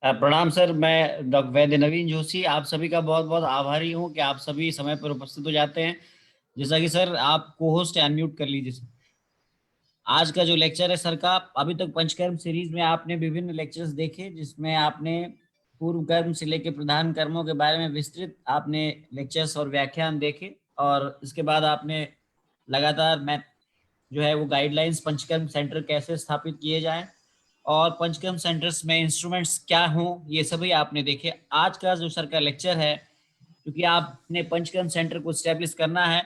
प्रणाम सर। मैं डॉक्टर वैद्य नवीन जोशी आप सभी का बहुत बहुत आभारी हूँ कि आप सभी समय पर उपस्थित हो जाते हैं। जैसा कि सर आप को होस्ट अनम्यूट कर लीजिए सर। आज का जो लेक्चर है सर का, अभी तक पंचकर्म सीरीज में आपने विभिन्न लेक्चर्स देखे, जिसमें आपने पूर्व कर्म से लेकर प्रधान कर्मों के बारे में विस्तृत आपने लेक्चर्स और व्याख्यान देखे। और इसके बाद आपने लगातार मैं जो है वो गाइडलाइंस पंचकर्म सेंटर कैसे स्थापित किए जाएं और पंचकर्म सेंटर्स में इंस्ट्रूमेंट्स क्या हों, ये सभी आपने देखे। आज का जो सर का लेक्चर है, क्योंकि आपने पंचकर्म सेंटर को स्टैब्लिश करना है,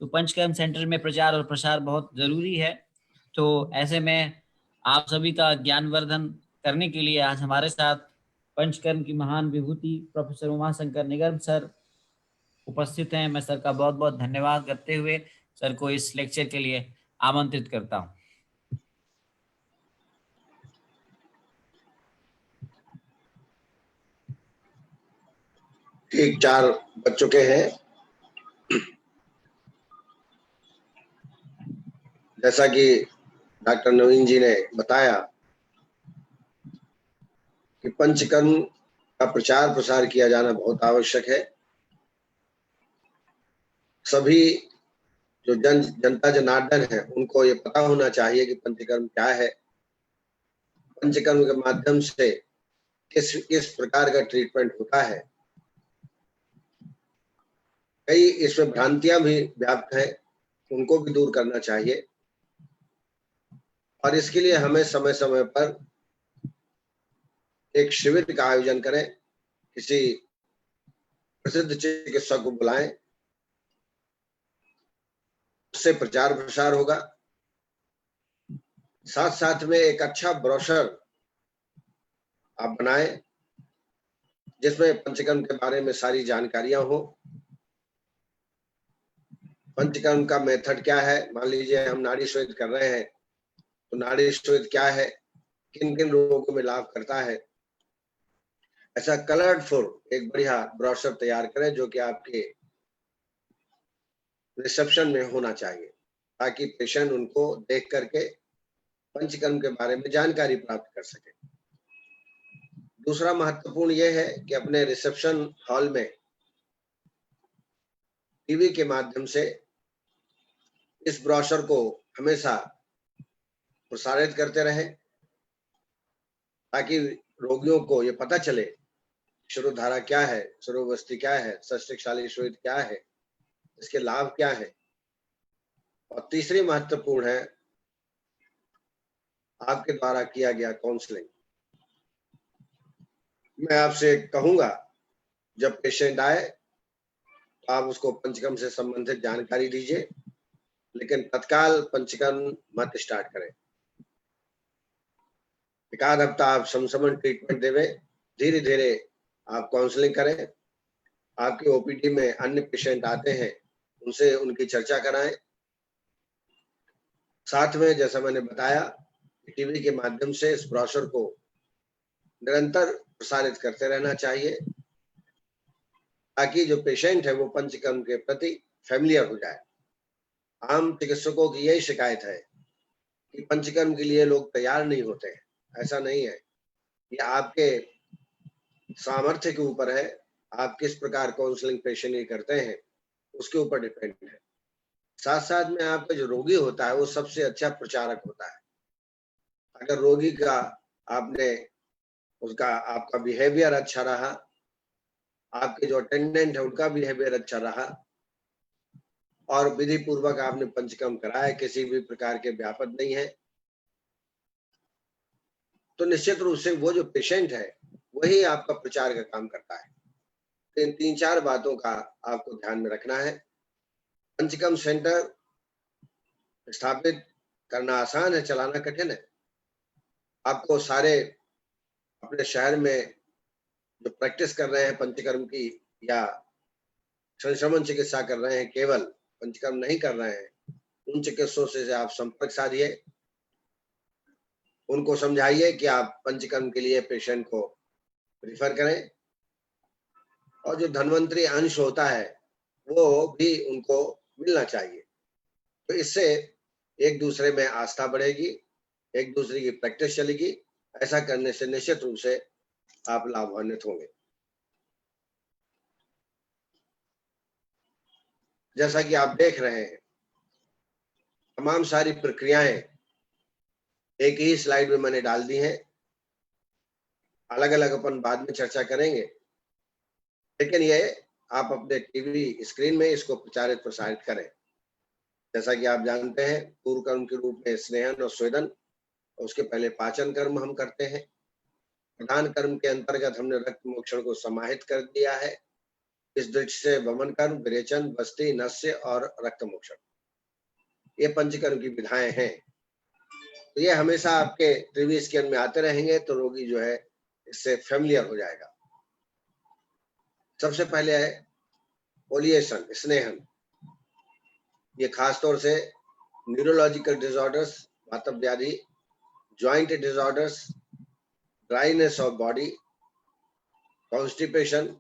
तो पंचकर्म सेंटर में प्रचार और प्रसार बहुत जरूरी है। तो ऐसे में आप सभी का ज्ञानवर्धन करने के लिए आज हमारे साथ पंचकर्म की महान विभूति प्रोफेसर उमाशंकर निगम सर उपस्थित हैं। मैं सर का बहुत बहुत धन्यवाद करते हुए सर को इस लेक्चर के लिए आमंत्रित करता हूं। ठीक 4 बज चुके हैं। जैसा कि डॉक्टर नवीन जी ने बताया कि पंचकर्म का प्रचार प्रसार किया जाना बहुत आवश्यक है। सभी जो जनता जनार्दन है उनको ये पता होना चाहिए कि पंचकर्म क्या है, पंचकर्म के माध्यम से किस प्रकार का ट्रीटमेंट होता है। कई इसमें भ्रांतियां भी व्याप्त है, उनको भी दूर करना चाहिए। और इसके लिए हमें समय समय पर एक शिविर का आयोजन करें, किसी प्रसिद्ध चिकित्सक को बुलाएं, उससे प्रचार प्रसार होगा। साथ साथ में एक अच्छा ब्रोशर आप बनाएं जिसमें पंचकर्म के बारे में सारी जानकारियां हो। पंचकर्म का मेथड क्या है, मान लीजिए हम नाड़ी शोध कर रहे हैं तो नाड़ी शोध क्या है, किन किन रोगों में लाभ करता है, ऐसा कलरफुल एक बढ़िया ब्रोशर तैयार करें जो कि आपके रिसेप्शन में होना चाहिए, ताकि पेशेंट उनको देख करके पंचकर्म के बारे में जानकारी प्राप्त कर सके। दूसरा महत्वपूर्ण यह है कि अपने रिसेप्शन हॉल में टीवी के माध्यम से इस ब्रोशर को हमेशा प्रसारित करते रहें, ताकि रोगियों को ये पता चले शिरोधारा क्या है, शिरोवस्ती क्या है, सस्तिकशाली शोध क्या है, इसके लाभ क्या है। और तीसरी महत्वपूर्ण है आपके द्वारा किया गया काउंसलिंग। मैं आपसे कहूंगा जब पेशेंट आए तो आप उसको पंचकर्म से संबंधित जानकारी दीजिए, लेकिन तत्काल पंचकर्म मत स्टार्ट करें। एक आध हफ्ता आप समसमन ट्रीटमेंट देवे, धीरे धीरे आप काउंसलिंग करें। आपके ओपीडी में अन्य पेशेंट आते हैं, उनसे उनकी चर्चा कराएं। साथ में जैसा मैंने बताया टीवी के माध्यम से इस ब्रोशर को निरंतर प्रसारित करते रहना चाहिए, ताकि जो पेशेंट है वो पंचकर्म के प्रति फैमिलियर हो जाए। आम चिकित्सकों की यही शिकायत है कि पंचकर्म के लिए लोग तैयार नहीं होते हैं। ऐसा नहीं है, ये आपके सामर्थ्य के ऊपर है। आप किस प्रकार काउंसलिंग पेशेंट की करते हैं उसके ऊपर डिपेंड है। साथ साथ में आपका जो रोगी होता है वो सबसे अच्छा प्रचारक होता है। अगर रोगी का आपका बिहेवियर अच्छा रहा, आपके जो अटेंडेंट है उनका बिहेवियर अच्छा रहा और विधि पूर्वक आपने पंचकर्म कराया, किसी भी प्रकार के व्यापद नहीं है, तो निश्चित रूप से वो जो पेशेंट है वही आपका प्रचार का काम करता है। इन 3-4 बातों का आपको ध्यान में रखना है। पंचकर्म सेंटर स्थापित करना आसान है, चलाना कठिन है। आपको सारे अपने शहर में जो प्रैक्टिस कर रहे हैं पंचकर्म की या संश्रमण चिकित्सा कर रहे हैं, केवल पंचकर्म नहीं कर रहे हैं, उन चिकित्सकों से आप संपर्क साधिए, उनको समझाइए कि आप पंचकर्म के लिए पेशेंट को रिफर करें। और जो धन्वंतरी अंश होता है वो भी उनको मिलना चाहिए। तो इससे एक दूसरे में आस्था बढ़ेगी, एक दूसरे की प्रैक्टिस चलेगी। ऐसा करने से निश्चित रूप से आप लाभान्वित होंगे। जैसा कि आप देख रहे हैं, तमाम सारी प्रक्रियाएं एक ही स्लाइड में मैंने डाल दी हैं। अलग अलग अपन बाद में चर्चा करेंगे, लेकिन ये आप अपने टीवी स्क्रीन में इसको प्रचारित प्रसारित करें। जैसा कि आप जानते हैं, पूर्व कर्म के रूप में स्नेहन और स्वेदन, उसके पहले पाचन कर्म हम करते हैं। प्रधान कर्म के अंतर्गत हमने रक्त मोक्षण को समाहित कर दिया है। इस दृष्टि से वमन कर्म, विरेचन, बस्ती, नस्य और रक्त मोक्षण, ये पंचकर्म की विधाएं हैं। तो ये हमेशा आपके टीवी स्क्रीन में आते रहेंगे, तो रोगी जो है इससे फेमिलियर हो जाएगा। सबसे पहले है ओलिएशन, स्नेहन। ये खासतौर से न्यूरोलॉजिकल डिसऑर्डर्स, वातव व्याधि, joint disorders, dryness of body, constipation,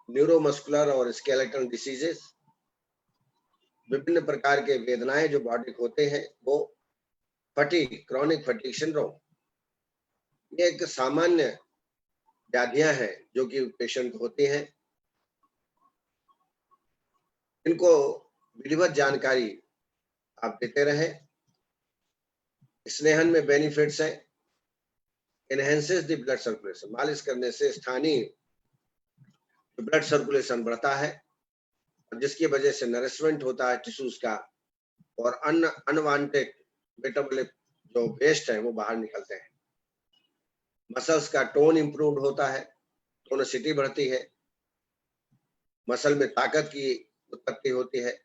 neuromuscular और स्केलेटल डिसीजेस, विभिन्न प्रकार के वेदनाएं जो बॉडी को होते हैं, वो फटीग, क्रॉनिक फटीग सिंड्रोम, ये एक सामान्य व्याधियां हैं जो कि पेशेंट को होती हैं। इनको विधिवत जानकारी आप देते रहे। स्नेहन में बेनिफिट्स हैं, एनहेंसेस द ब्लड सर्कुलेशन, मालिश करने से स्थानीय ब्लड सर्कुलेशन बढ़ता है, जिसकी वजह से नरिशमेंट होता है टिश्यूज का, और अनवांटेड मेटाबॉलिक जो वेस्ट है वो बाहर निकलते हैं। मसल्स का टोन इंप्रूव होता है, टोनिसिटी बढ़ती है, मसल में ताकत की उत्पत्ति होती है।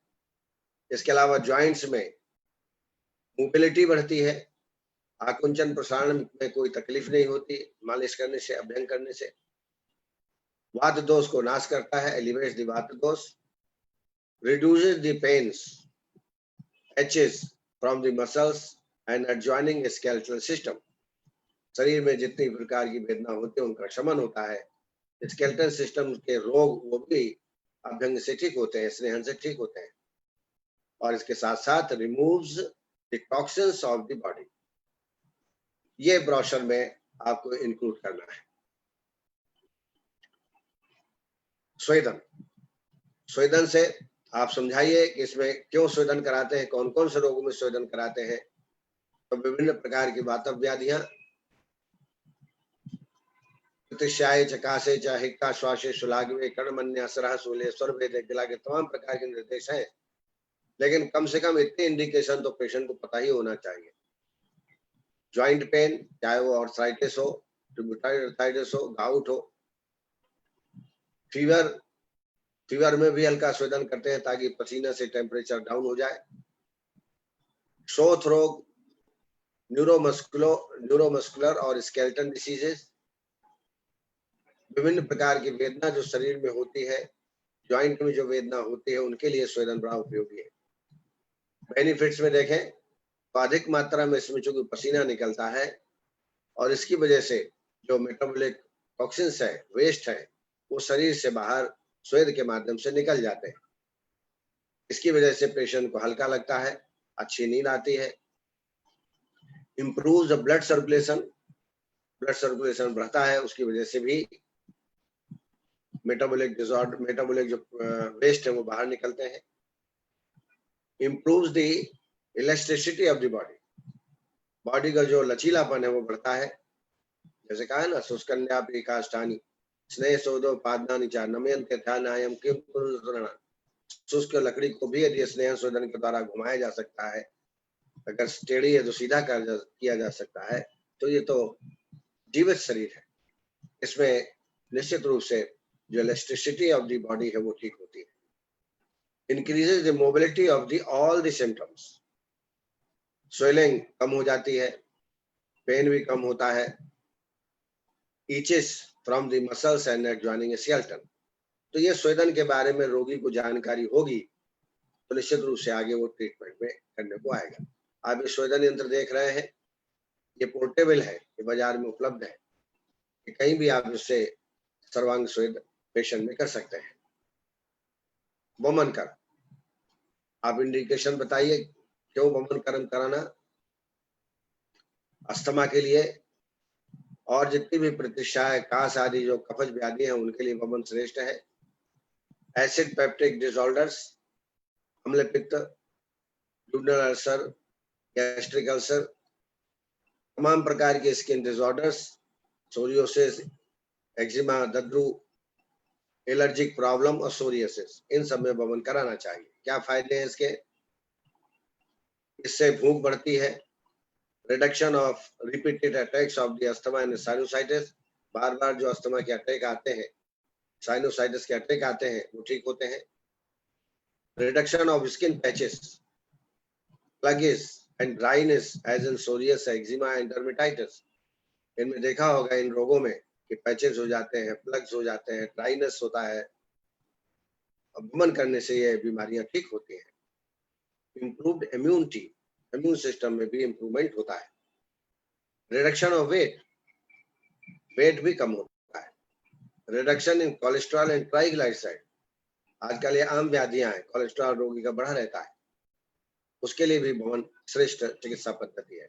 इसके अलावा जॉइंट्स में मोबिलिटी बढ़ती है, आकुंचन प्रसारण में कोई तकलीफ नहीं होती मालिश करने से, अभ्यंग करने से। वात दोष को नाश करता है, एलिवेट्स द वात दोष, reduces the pains, itches from the muscles and adjoining skeletal system. शरीर में जितनी प्रकार की वेदना होती है उनका शमन होता है। स्केलेटल सिस्टम के रोग वो भी अभ्यंग से ठीक होते हैं, स्नेहन से ठीक होते हैं। और इसके साथ साथ removes the toxins of the body. ये ब्रोशर में आपको इंक्लूड करना है। स्वेदन, स्वेदन से आप समझाइए कि इसमें क्यों स्वेदन कराते हैं, कौन कौन से रोगों में स्वेदन कराते हैं। तो विभिन्न प्रकार की वातव व्याधियां, प्रतिशाय, चकासे, हिक्का, श्वासे, सुलागवे, कर्णमन्या, सरह, सूले, स्वर भेदे, गला के तमाम प्रकार के निर्देश हैं, लेकिन कम से कम इतने इंडिकेशन तो पेशेंट को पता ही होना चाहिए। ज्वाइंट पेन, चाहे वो आर्थराइटिस हो, रूमेटॉइड आर्थराइटिस हो, गाउट हो, फीवर, फीवर में भी हल्का स्वेदन करते हैं ताकि पसीना से टेम्परेचर डाउन हो जाए। शोथ रोग, न्यूरोमस्कुलर और स्केलेटल डिसीजेस, विभिन्न प्रकार की वेदना जो शरीर में होती है, ज्वाइंट में जो वेदना होती है, उनके लिए स्वेदन बड़ा उपयोगी है। बेनिफिट्स में देखें तो अधिक मात्रा में इसमें चूंकि पसीना निकलता है और इसकी वजह से जो मेटाबॉलिक टॉक्सिन्स है, वेस्ट है, वो शरीर से बाहर स्वेद के माध्यम से निकल जाते हैं। इसकी वजह से पेशेंट को हल्का लगता है, अच्छी नींद आती है। Improve the blood circulation, blood circulation बढ़ता है, उसकी वजह से भी मेटाबॉलिक डिसऑर्डर, मेटाबॉलिक जो वेस्ट है वो बाहर निकलते हैं। Improves the elasticity of the body, body का जो लचीलापन है वो बढ़ता है। जैसे कहा है ना, शुष्कन्या काष्ठानी स्नेह सोदो पादनानि च नमयन्ते ध्यानायम किम पुरुषरणा। शुष्क लकड़ी को भी यदि स्नेह शोधन के द्वारा घुमाया जा सकता है, अगर टेढ़ी है तो सीधा किया जा सकता है, तो ये तो जीवित शरीर है। इसमें निश्चित रूप से जो इलास्टिसिटी ऑफ द बॉडी है वो ठीक होती है। Increases the mobility of the all the symptoms, swelling कम हो जाती है, पेन भी कम होता है, aches from the muscles and adjoining skeleton. तो ये स्वेदन के बारे में रोगी को जानकारी होगी तो निश्चित रूप से आगे वो ट्रीटमेंट में करने को आएगा। आप ये स्वेदन यंत्र देख रहे हैं, ये पोर्टेबल है, ये बाजार में उपलब्ध है, कि कहीं भी आप इससे सर्वांग स्वेद पेशेंट में कर सकते हैं। वमन कर्म, आप इंडिकेशन बताइए क्यों वमन कर्म कराना। अस्थमा के लिए और जितनी भी प्रतिष्ठाएं, कास आदि जो कफज व्याधि है उनके लिए वमन श्रेष्ठ है। एसिड पेप्टिक डिसऑर्डर्स, अम्ल पित्त, ड्यूडल अल्सर, गैस्ट्रिक अल्सर, तमाम प्रकार के स्किन डिसऑर्डर्स, सोरियोसिस, एक्जिमा, दद्रू, एलर्जिक प्रॉब्लम और सोरियोसिस, इन सब में वमन कराना चाहिए। क्या फायदे हैं इसके? इससे भूख बढ़ती है, reduction of repeated attacks of the asthma and sinusitis, बार बार जो अस्थमा के अटैक आते हैं, साइनोसाइटिस के अटैक आते हैं, वो ठीक होते हैं। Reduction of skin patches, plaques and dryness as in psoriasis, eczema and dermatitis. इनमें देखा होगा इन रोगों में कि पैचेस हो जाते हैं, प्लग्स हो जाते हैं, ड्राइनेस होता है। वमन करने से ये बीमारियां ठीक होती हैं। इम्प्रूव्ड इम्यूनिटी, इम्यून सिस्टम में भी इम्प्रूवमेंट होता है। रिडक्शन ऑफ वेट, वेट भी कम होता है। Reduction in cholesterol and triglyceride, आजकल ये आम व्याधियां हैं, कोलेस्ट्रॉल रोगी का बढ़ा रहता है, उसके लिए भी वमन श्रेष्ठ चिकित्सा पद्धति है।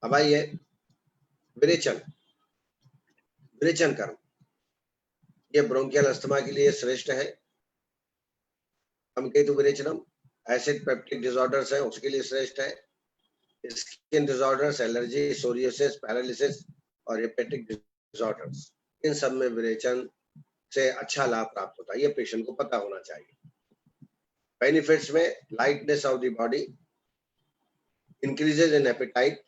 अब आइए विरेचन, विरेचन कर्म, ये ब्रोंकियल अस्थमा के लिए श्रेष्ठ है। केतु विरेचनम, एसिड पेप्टिक डिसऑर्डर्स है उसके लिए श्रेष्ठ है। Skin disorders, allergy, psoriasis, paralysis और हेपेटिक डिसऑर्डर्स, इन सब में विरेचन से अच्छा लाभ प्राप्त होता है। ये पेशेंट को पता होना चाहिए। बेनिफिट्स में lightness of the body, increases in appetite,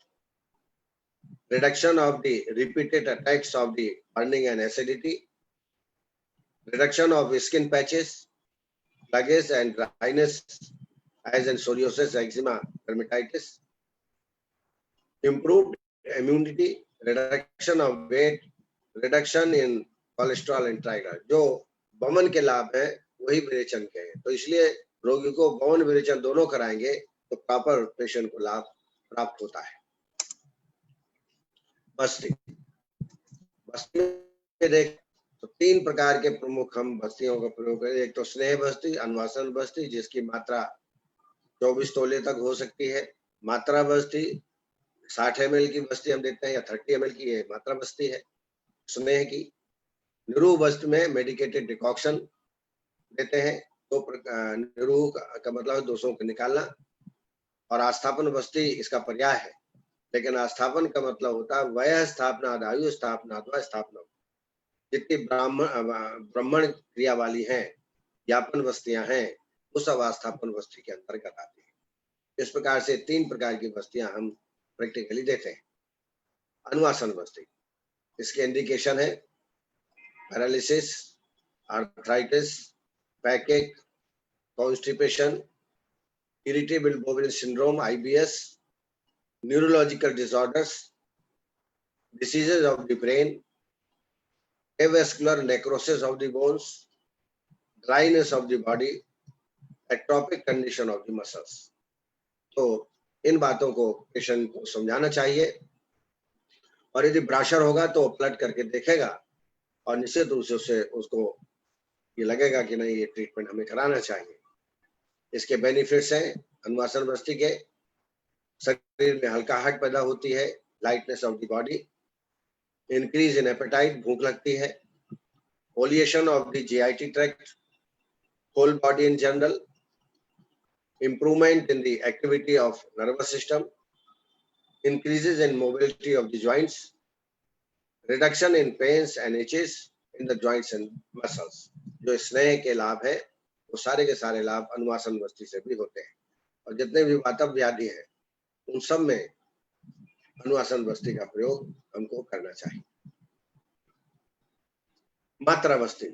reduction of the repeated attacks of the burning and acidity, reduction of skin patches, plaques and dryness as in psoriasis, eczema, dermatitis, improved immunity, reduction of weight, reduction in cholesterol and triglyceride। जो वमन के लाभ हैं वही विरेचन के हैं, तो इसलिए रोगी को वमन विरेचन दोनों कराएंगे तो प्रॉपर पेशेंट को लाभ प्राप्त होता है। बस्ती, बस्ती में देख तो 3 प्रकार के प्रमुख हम बस्तियों का प्रयोग करें। एक तो स्नेह बस्ती, अनुवासन बस्ती, जिसकी मात्रा 24 तोले तक हो सकती है। मात्रा बस्ती 60 ml की बस्ती हम देते हैं या 30 ml की, ये मात्रा बस्ती है स्नेह की। निरूह बस्ती में मेडिकेटेड डिकॉक्शन देते हैं। तो निरूह का मतलब दोषों को निकालना, और आस्थापन बस्ती इसका पर्याय है, लेकिन आस्थापन का मतलब होता है वय स्थापना, आयु स्थापना अथवा स्थापना। जितनी ब्राह्मण क्रिया वाली हैं, ज्ञापन बस्तियां हैं, वो सब आस्थापन बस्ती के अंतर्गत आती है। इस प्रकार से 3 प्रकार की बस्तियां हम प्रैक्टिकली देते हैं। अनुवासन बस्ती, इसके इंडिकेशन है paralysis, arthritis, बैकएक, constipation, irritable bowel syndrome IBS, neurological disorders, diseases of the brain, avascular necrosis of the bones, dryness of the body, ectopic condition of the muscles। तो इन बातों को पेशेंट को समझाना चाहिए, और यदि ब्राशर होगा तो पलट करके देखेगा और निश्चित रूप से उसको ये लगेगा कि नहीं, ये ट्रीटमेंट हमें कराना चाहिए। इसके बेनिफिट्स हैं अनुवासन बस्ती के, शरीर में हल्काहट पैदा होती है, lightness of the body, increase in appetite, भूख लगती है, oleation of the GIT tract, whole body in general, improvement in the activity of nervous system, increases in mobility of the joints, reduction in pains and itches in the joints and muscles। जो स्नेह के लाभ है वो सारे के सारे लाभ अनुवासन बस्ती से भी होते हैं, और जितने भी वातव व्याधि हैं उन सब में अनुवासन बस्ती का प्रयोग हमको करना चाहिए। मात्रा बस्ती,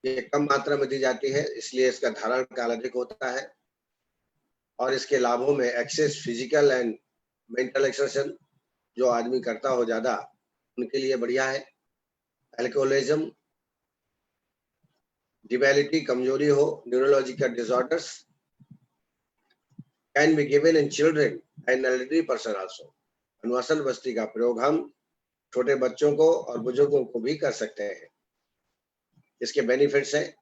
ये कम मात्रा में दी जाती है, इसलिए इसका धारण काल अधिक होता है, और इसके लाभों में excess physical and mental exercise जो आदमी करता हो ज्यादा उनके लिए बढ़िया है। अल्कोहलिज्म, डिबेलिटी, कमजोरी हो, neurological disorders can be given in children and elderly person also. अनुवासन बस्ती का प्रयोग हम छोटे बच्चों को और बुजुर्गों को भी कर सकते हैं। इसके बेनिफिट्स हैं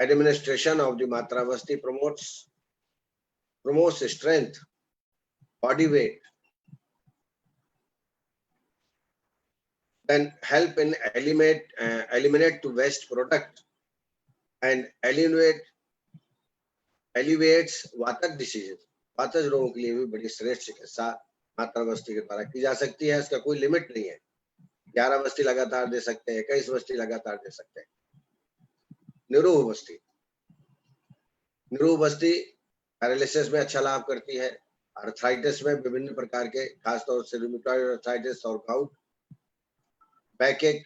एडमिनिस्ट्रेशन ऑफ द मात्रा बस्ती promotes strength, body weight, then help in eliminate to waste product and alleviates vataja diseases. वातज रोगों के लिए भी बड़ी श्रेष्ठ चिकित्सा मात्रा बस्ती के द्वारा की जा सकती है। इसका कोई लिमिट नहीं है, 11 बस्ती लगातार दे सकते हैं, 21 बस्ती लगातार दे सकते हैं। निरूह बस्ती, निरूह बस्ती पैरालिसिस में अच्छा लाभ करती है, आर्थराइटिस में विभिन्न प्रकार के, खासतौर से रूमेटॉइड आर्थराइटिस और gout, बैकएक,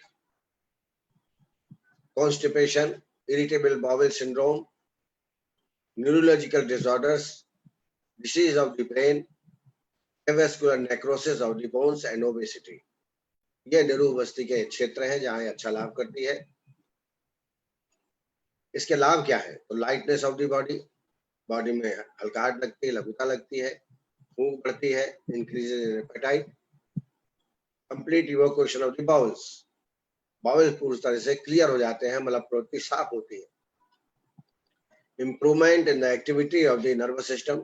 constipation, irritable bowel syndrome, neurological disorders, disease of the brain, avascular necrosis of the bones and obesity। ये निरूह बस्ती के क्षेत्र हैं जहां अच्छा लाभ करती है। इसके लाभ क्या है? तो lightness of the body, body में हल्काहट लगती है, लघुता लगती है, भूख बढ़ती है, increases in appetite, complete evacuation of the bowels, bowel पूरी तरह से क्लियर हो जाते हैं, मतलब प्रवृत्ति साफ होती है। Improvement in the activity of the nervous system,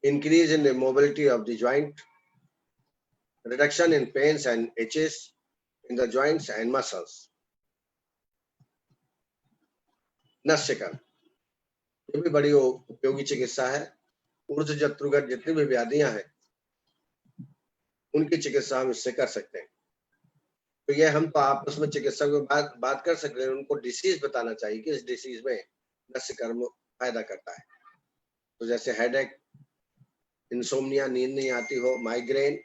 increase in the mobility of the joint, reduction in pains and itches in the joints and muscles। नस्यकर्म, ये भी बड़ी उपयोगी चिकित्सा है। ऊर्ज जत्रुगत जितनी भी व्याधियां हैं उनकी चिकित्सा हम इससे कर सकते हैं। तो ये हम तो आपस में चिकित्सक में बात कर सकते हैं, उनको डिसीज बताना चाहिए कि इस डिसीज में नस्यकर्म फायदा करता है। तो जैसे हेडेक, इंसोम्निया, नींद नहीं आती हो, migraine,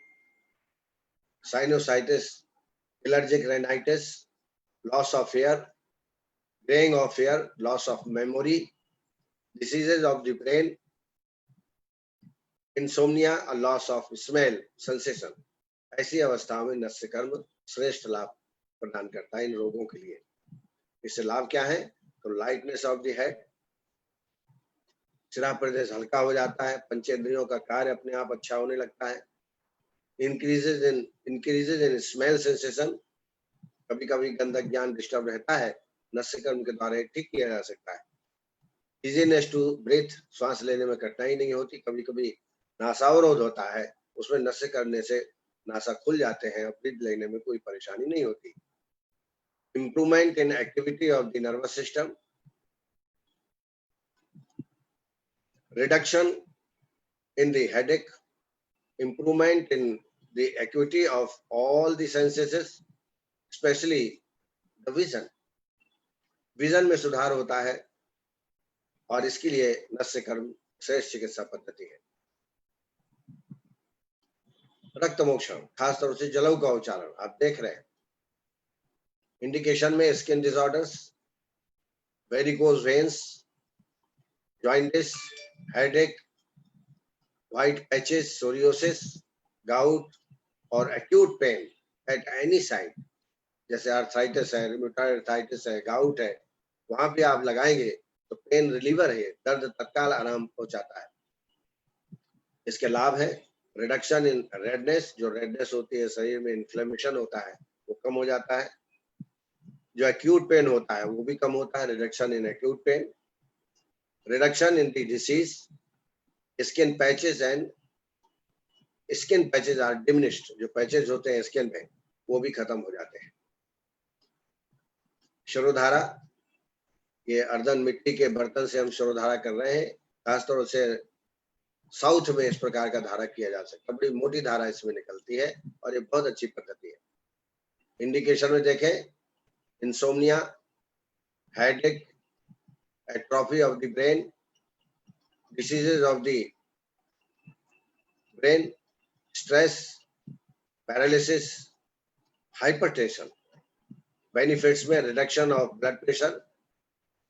sinusitis, allergic rhinitis, loss of hair, greying of hair, loss of memory, diseases of the brain, insomnia और लॉस ऑफ स्मेल सेंसेशन, ऐसी अवस्थाओं में नस्यकर्म श्रेष्ठ लाभ प्रदान करता है इन रोगों के लिए। इससे लाभ क्या है? तो लाइटनेस ऑफ द हेड, शिरा प्रदेश हल्का हो जाता है, पंचेंद्रियों का कार्य अपने आप अच्छा होने लगता है, इंक्रीजेज इन स्मेल सेंसेशन, कभी कभी गंधक ज्ञान डिस्टर्ब रहता है, नस्यकर्म के द्वारा ठीक किया जा सकता है। इजीनेस टू ब्रीथ, श्वास लेने में कठिनाई नहीं होती, कभी कभी नासावरोध होता है, उसमें नस्य करने से नासा खुल जाते हैं और ब्रीथ लेने में कोई परेशानी नहीं होती। Improvement in activity of the nervous system, reduction in the headache, improvement in the acuity of all the senses, especially the vision। Vision में सुधार होता है और इसके लिए नस्यकर्म श्रेष्ठ चिकित्सा पद्धति है। रक्त मोक्षण, खासतौर से जलऊ का उच्चारण आप देख रहे हैं। इंडिकेशन में स्किन डिसऑर्डर्स, वेरिकोज वेन्स, जॉइंटिस, headache, white patches, psoriasis, gout और acute pain at any side, जैसे आर्थराइटिस है, रूमेटॉइड आर्थराइटिस है, गाउट है, वहां पे आप लगाएंगे तो पेन रिलीवर है, दर्द तत्काल आराम पहुंचाता है। इसके लाभ है रिडक्शन इन रेडनेस, जो रेडनेस होती है शरीर में, इन्फ्लेमेशन होता है वो कम हो जाता है। जो एक्यूट पेन होता है वो भी कम होता है, reduction in acute pain, reduction in the disease, skin patches and skin patches are diminished, जो पैचेस होते हैं स्किन में वो भी खत्म हो जाते हैं। शरोधारा, ये अर्धन मिट्टी के बर्तन से हम शरोधारा कर रहे हैं, खासतौर से साउथ में इस प्रकार का धारा किया जा सकता है, बड़ी मोटी धारा इसमें निकलती है और ये बहुत अच्छी पद्धति है। इंडिकेशन में देखें, insomnia, headache, atrophy of the brain, diseases of the brain, stress, paralysis, hypertension. Benefits में reduction of blood pressure,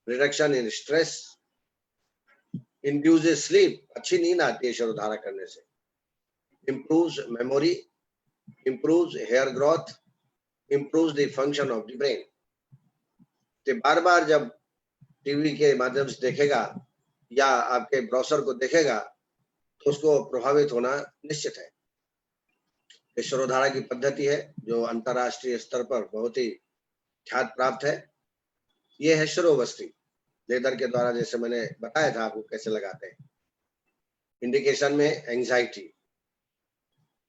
reduction in stress, induces sleep, अच्छी नींद आती है शरोधारा करने से, improves memory, improves hair growth, improves the function of the brain। तो बार बार जब TV के माध्यम से देखेगा या आपके ब्राउजर को देखेगा तो उसको प्रभावित होना निश्चित है। ये शरोधारा की पद्धति है जो अंतरराष्ट्रीय स्तर पर बहुत ही ख्यात प्राप्त है। ये है शिरोबस्ती, लेदर के द्वारा, जैसे मैंने बताया था आपको कैसे लगाते हैं। इंडिकेशन में एंजाइटी,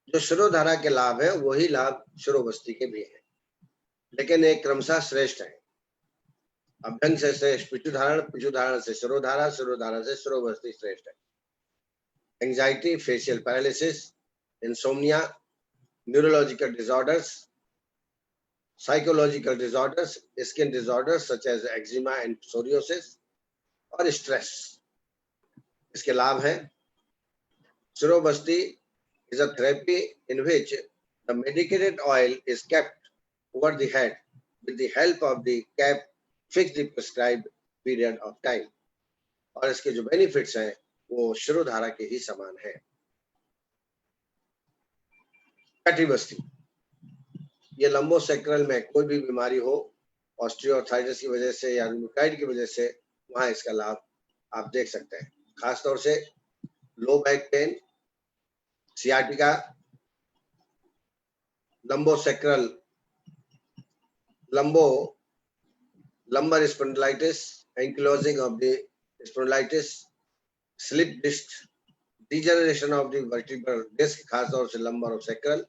जो शिरोधारा के लाभ है वही लाभ शिरोवस्ती के भी हैं, लेकिन एक क्रमशः श्रेष्ठ है। अभ्यंग से श्रेष्ठ पिछुधारण, पिछुधारण से शिरोधारा, शिरोधारा से शिरोवस्ती श्रेष्ठ है। Anxiety, facial paralysis, insomnia, neurological disorders, psychological disorders, skin disorders such as eczema and psoriasis और स्ट्रेस, इसके लाभ हैं। शिरोवस्ती is a therapy in which the medicated oil is kept over the head with the help of the cap fix the prescribed period of time, और इसके जो benefits हैं वो शिरोधारा के ही समान है। कटिबस्ती, ये लंबोसेक्रल में कोई भी बीमारी हो, ऑस्टियोआर्थराइटिस की वजह से या रूमेटॉइड की वजह से, वहां इसका लाभ आप देख सकते हैं। खासतौर से low back pain, sciatica, lumbosacral, lumbar spondylitis, ankylosing of the spondylitis, slip disc, degeneration of the vertebral disc, खासतौर से lumbar और sacral,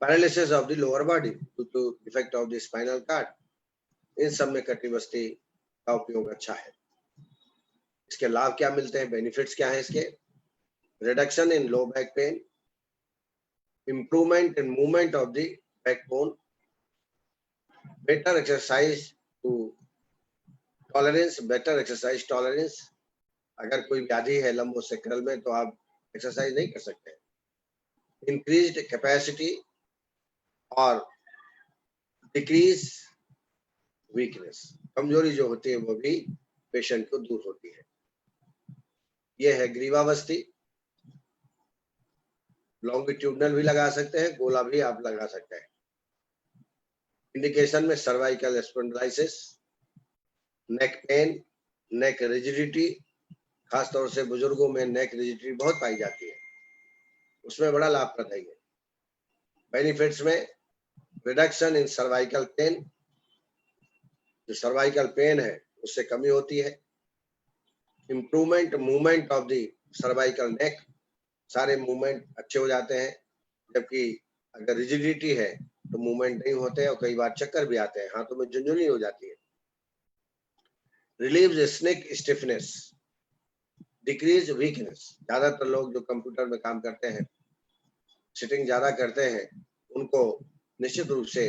paralysis of the lower body due to defect of the spinal cord, इन सब में कटिबस्ती का उपयोग अच्छा है। इसके लाभ क्या मिलते हैं, बेनिफिट्स क्या हैं इसके? Reduction in low back pain, improvement in movement of the backbone, better exercise to tolerance, better exercise tolerance, अगर कोई व्याधि है लंबोसेक्रल में तो आप एक्सरसाइज नहीं कर सकते। इंक्रीज्ड कैपेसिटी और डिक्रीज वीकनेस, कमजोरी जो होती है वो भी पेशेंट को दूर होती है। यह है ग्रीवावस्थी, लॉन्गिट्यूडनल भी लगा सकते हैं, गोला भी आप लगा सकते हैं। इंडिकेशन में सर्वाइकल स्पॉन्डिलाइसिस, नेक पेन, नेक रिजिडिटी, खासतौर से बुजुर्गों में नेक रिजिडिटी बहुत पाई जाती है, उसमें बड़ा लाभप्रद है। बेनिफिट्स में रिडक्शन इन सर्वाइकल पेन, जो सर्वाइकल पेन है उससे कमी होती है। Improvement movement of the cervical neck, सारे मूवमेंट अच्छे हो जाते हैं, जबकि अगर रिजिडिटी है तो मूवमेंट नहीं होते हैं और कई बार चक्कर भी आते हैं, हाथों में झुंझुनी हो जाती है। Relieves snake stiffness, decrease weakness, ज्यादातर लोग जो कंप्यूटर में काम करते हैं, सिटिंग ज्यादा करते हैं, उनको निश्चित रूप से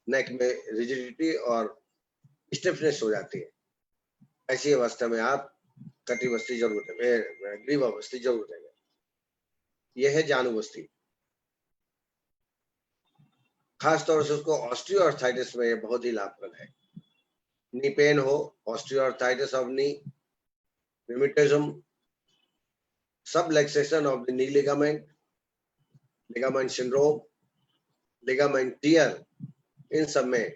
नेक में रिजिडिटी और स्टिफनेस हो जाती है। ऐसी अवस्था में आप कटिबस्ती जरूर देंगे, ग्रीवावस्थी जरूर देंगे। यह है जानुबस्ती, खासतौर से उसको ऑस्टियोआर्थराइटिस में ये बहुत ही लाभप्रद है। नी पेन हो, osteoarthritis of knee, rheumatism, subluxation of the knee ligament, ligament syndrome, ligament tear, इन सब में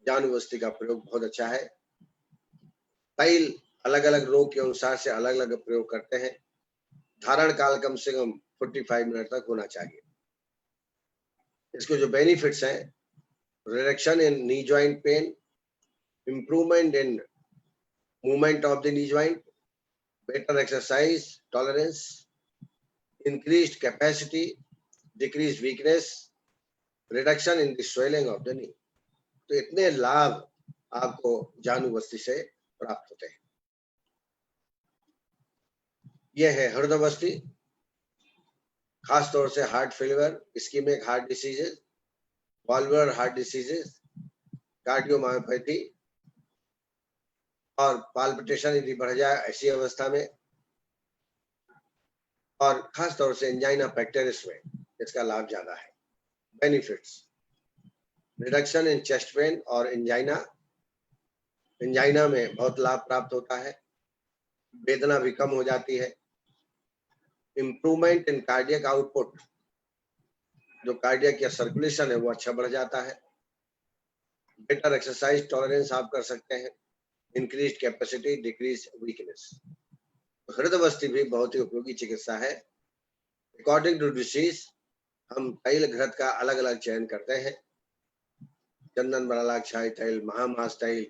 जानुबस्ती का प्रयोग बहुत अच्छा है। तैल अलग अलग रोग के अनुसार से अलग अलग प्रयोग करते हैं। धारण काल कम से कम 45 मिनट तक होना चाहिए। इसके जो बेनिफिट्स हैं, reduction in knee joint pain, improvement in movement of the knee joint, better exercise tolerance, increased capacity, decrease weakness, reduction in the swelling of the नी। तो इतने लाभ आपको जानुबस्ती से प्राप्त होते हैं। यह है हृदयबस्ती, खासतौर से heart failure, ischaemic heart diseases, valvular heart diseases, cardiomyopathy और पाल्पिटेशन यदि बढ़ जाए ऐसी अवस्था में, और खासतौर से एंजाइना पेक्टोरिस में इसका लाभ ज्यादा है। Benefits, reduction in chest pain और एंजाइना, एंजाइना में बहुत लाभ प्राप्त होता है, वेदना भी कम हो जाती है। इम्प्रूवमेंट इन कार्डियक आउटपुट, जो कार्डियक या सर्कुलेशन है वो अच्छा बढ़ जाता है। बेटर एक्सरसाइज टॉलरेंस आप कर सकते हैं। Increased capacity, decrease weakness. हृदयबस्ती भी बहुत ही उपयोगी चिकित्सा है। अकॉर्डिंग टू डिसीज हम तैल घृत का अलग अलग चयन करते हैं, चंदन बड़ालाक्षाई तैल, महामास तैल।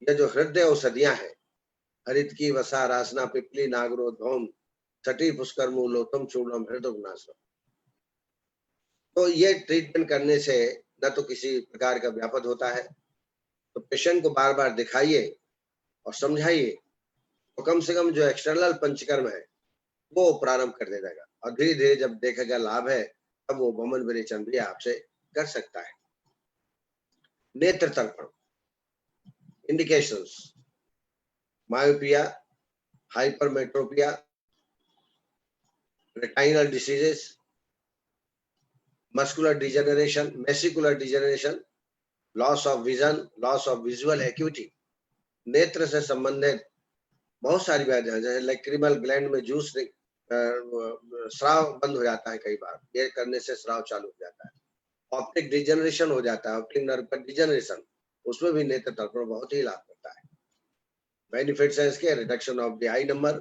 यह जो हृदय औषधियां हैं, हरित की, वसा, रासना, पिपली, नागरो, धौम, सटी पुष्कर मूलोत्तम चूर्णम हृदयनाशम। तो ये ट्रीटमेंट करने से न तो किसी प्रकार का व्यापद होता है, तो पेशेंट को बार बार दिखाइए और समझाइए, तो कम से कम जो एक्सटर्नल पंचकर्म है वो प्रारंभ कर दे जाएगा, और धीरे धीरे जब देखेगा लाभ है तब वो वमन विरेचन भी आपसे कर सकता है। नेत्र तर्पण indications: myopia, hypermetropia, retinal diseases, muscular degeneration, macular degeneration, loss of vision, loss of visual acuity. नेत्र से संबंधित बहुत सारी व्याधियां, जैसे लैक्रिमल ग्लैंड में जूस स्राव बंद हो जाता है, कई बार ये करने से स्राव चालू हो जाता है। ऑप्टिक डिजेनरेशन हो जाता है, ऑप्टिक नर्व का डिजेनरेशन, उसमें भी नेत्र तर्पण बहुत ही लाभ करता है। बेनिफिट्स है इसके: reduction of the I number,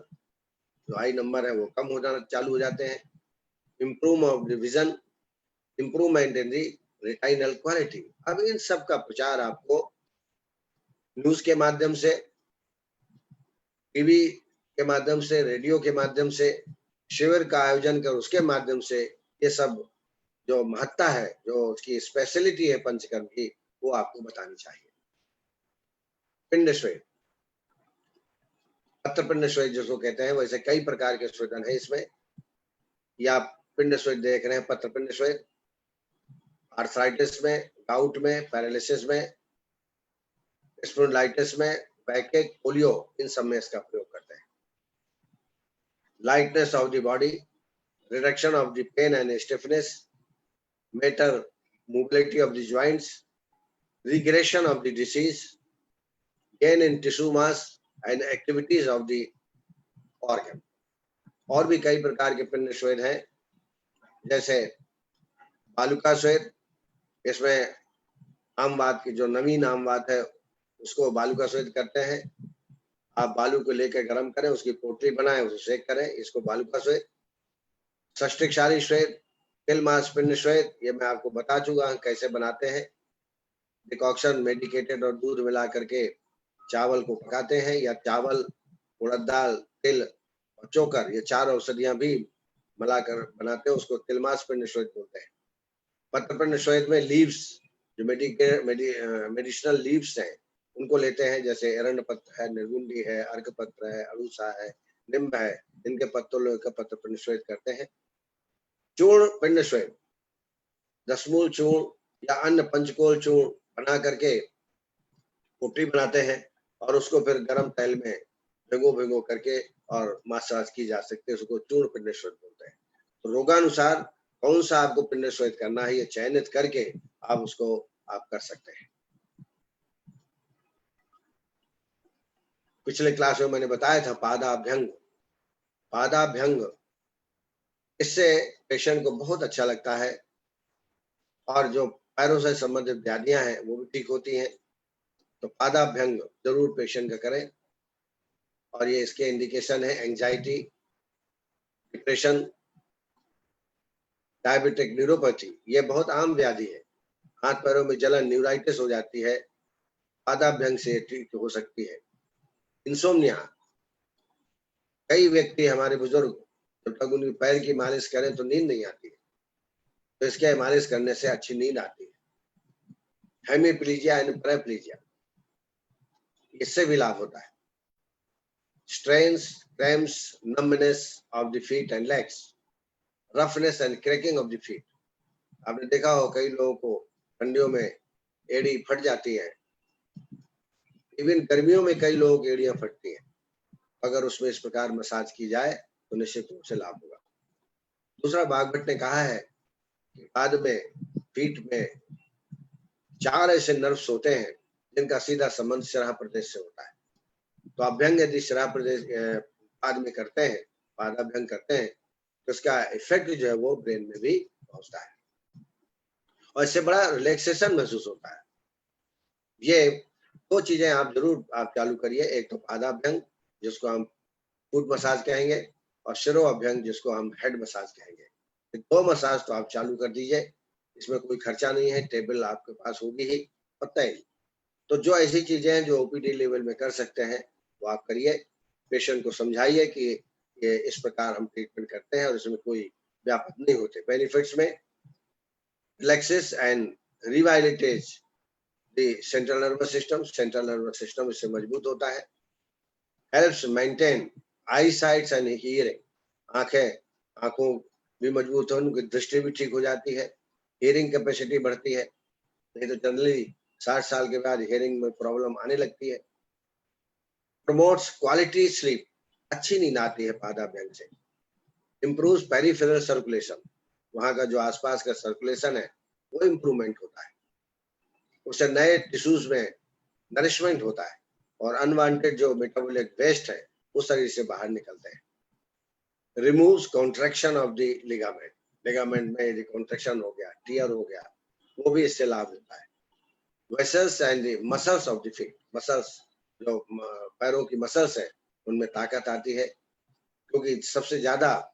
जो आई नंबर है वो कम होना चालू हो जाते हैं, improve of the vision, improvement in the retinal quality. अब इन सब का प्रचार आपको न्यूज के माध्यम से, टीवी के माध्यम से, रेडियो के माध्यम से, शिविर का आयोजन कर उसके माध्यम से, ये सब जो महत्ता है, जो उसकी स्पेशलिटी है पंचकर्म की, वो आपको बतानी चाहिए। पिंड श्वेत, पत्र पिंड श्वेत जिसको कहते हैं, वैसे कई प्रकार के श्वेदन है इसमें। ये आप पिंड श्वेत देख रहे हैं, पत्र पिंड श्वेत आर्थराइटिस में, गाउट में, पैरालिसिस में, स्पॉन्डिलाइटिस में, बैकएक, पोलियो, इन सब में इसका प्रयोग करते हैं। Lightness of the body, reduction of the pain and stiffness, better mobility of the joints, regression of the disease, gain in tissue mass and activities of the organ। और भी कई प्रकार के पिंड श्वेत हैं, जैसे बालुका श्वेत, इसमें आमवात की जो नवीन आमवात है उसको बालुका श्वेत करते हैं। आप बालू को लेकर गर्म करें, उसकी पोटली बनाएं, उसे सेक करें, इसको बालुका श्वेत। षष्टिक्षारी श्वेत, तिलमास पिंड श्वेत, ये मैं आपको बता चुका हूं कैसे बनाते हैं। डिकॉक्शन मेडिकेटेड और दूध मिला करके चावल को पकाते हैं, या चावल, उड़द दाल, तिल और चोकर, ये चार औषधियां भी मिलाकर बनाते हैं, उसको तिलमास पिंड श्वेत बोलते हैं। पत्र पिंड श्वेत में लीव्स, जो मेडिसिनल लीव्स हैं उनको लेते हैं, जैसे एरंड पत्र है, निर्गुंडी है, अर्क पत्र है, अड़ूसा है, निम्ब है, इनके पत्तों लेकर पत्र पिंड श्वेत करते हैं। चूर्ण पिंड श्वेत, दसमूल चूर्ण या अन्य पंचकोल चूर्ण बना करके पोटली बनाते हैं, और उसको फिर गर्म तेल में भिगो करके और मसाज की जा सकती है, उसको चूर्ण पिंड श्वेत बोलते हैं। तो रोगानुसार कौन सा आपको पिंड श्वेत करना है, ये चयनित करके आप उसको आप कर सकते हैं। पिछले क्लास में मैंने बताया था पादाभ्यंग। पादाभ्यंग, इससे पेशेंट को बहुत अच्छा लगता है, और जो पैरों से संबंधित व्याधियां हैं वो भी ठीक होती हैं। तो पादाभ्यंग जरूर पेशेंट का करें, और ये इसके इंडिकेशन है: एंजाइटी, डिप्रेशन, डायबिटिक न्यूरोपैथी, ये बहुत आम व्याधि है। हाथ पैरों में जलन, न्यूराइटिस हो जाती है, पादाभ्यंग से ठीक हो सकती है। इंसोम्निया, कई व्यक्ति हमारे बुजुर्ग जब तक उनकी पैर की मालिश करें तो नींद नहीं आती है, तो इसके मालिश करने से अच्छी नींद आती है। हेमीप्लीजिया एंड पैराप्लीजिया, इससे भी लाभ होता है। Strains, cramps, numbness of the feet and legs, roughness and cracking of the feet. आपने देखा हो कई लोगों को ठंडियों में एड़ी फट जाती है, इवन गर्मियों में कई लोगों की एड़ियां फटती हैं। अगर उसमें इस प्रकार मसाज की जाए तो निश्चित रूप से लाभ होगा। दूसरा, बागभट्ट ने कहा है कि बाद में फीट में 4 ऐसे नर्व्स होते हैं जिनका सीधा संबंध शिरा प्रदेश से होता है। तो अभ्यंग यदि शिरा प्रदेश पाद में करते हैं, पादाभ्यंग करते हैं, तो इसका इफेक्ट जो है वो ब्रेन में भी पहुंचता है, और इससे बड़ा रिलैक्सेशन महसूस होता है। ये 2 चीजें आप जरूर आप चालू करिए, एक तो पादाभ्यंग जिसको हम फुट मसाज कहेंगे, और शिरो अभ्यंग जिसको हम हेड मसाज कहेंगे। 2 मसाज तो आप चालू कर दीजिए, इसमें कोई खर्चा नहीं है, टेबल आपके पास होगी ही, पता ही। तो जो ऐसी चीजें हैं जो ओपीडी लेवल में कर सकते हैं वो आप करिए। पेशेंट को समझाइए कि ये इस प्रकार हम ट्रीटमेंट करते हैं और इसमें कोई व्यापक नहीं होते। बेनिफिट्स में relaxes and revitalises the central nervous system इससे मजबूत होता है। Helps maintain eye sights and hearing, आंखों भी मजबूत हो, उनकी दृष्टि भी ठीक हो जाती है। हियरिंग कैपेसिटी बढ़ती है, नहीं तो जनरली 60 साल के बाद हियरिंग में प्रॉब्लम आने लगती है। प्रमोट्स क्वालिटी स्लीप, अच्छी नींद आती है पादाभ्यंग से। इम्प्रूव्स पेरिफेरल सर्कुलेशन, वहां का जो आसपास का सर्कुलेशन है वो इम्प्रूवमेंट होता है, उससे नए टिश्यूज में नरिशमेंट होता है और अनवांटेड जो मेटाबॉलिक वेस्ट है वो शरीर से बाहर निकलते हैं। Removes contraction of the ligament, ligament में जो कॉन्ट्रैक्शन हो गया, टियर हो गया, वो भी इससे लाभ होता है। Vessels and the muscles of the feet, muscles जो पैरों की मसल्स है उनमें ताकत आती है, क्योंकि सबसे ज्यादा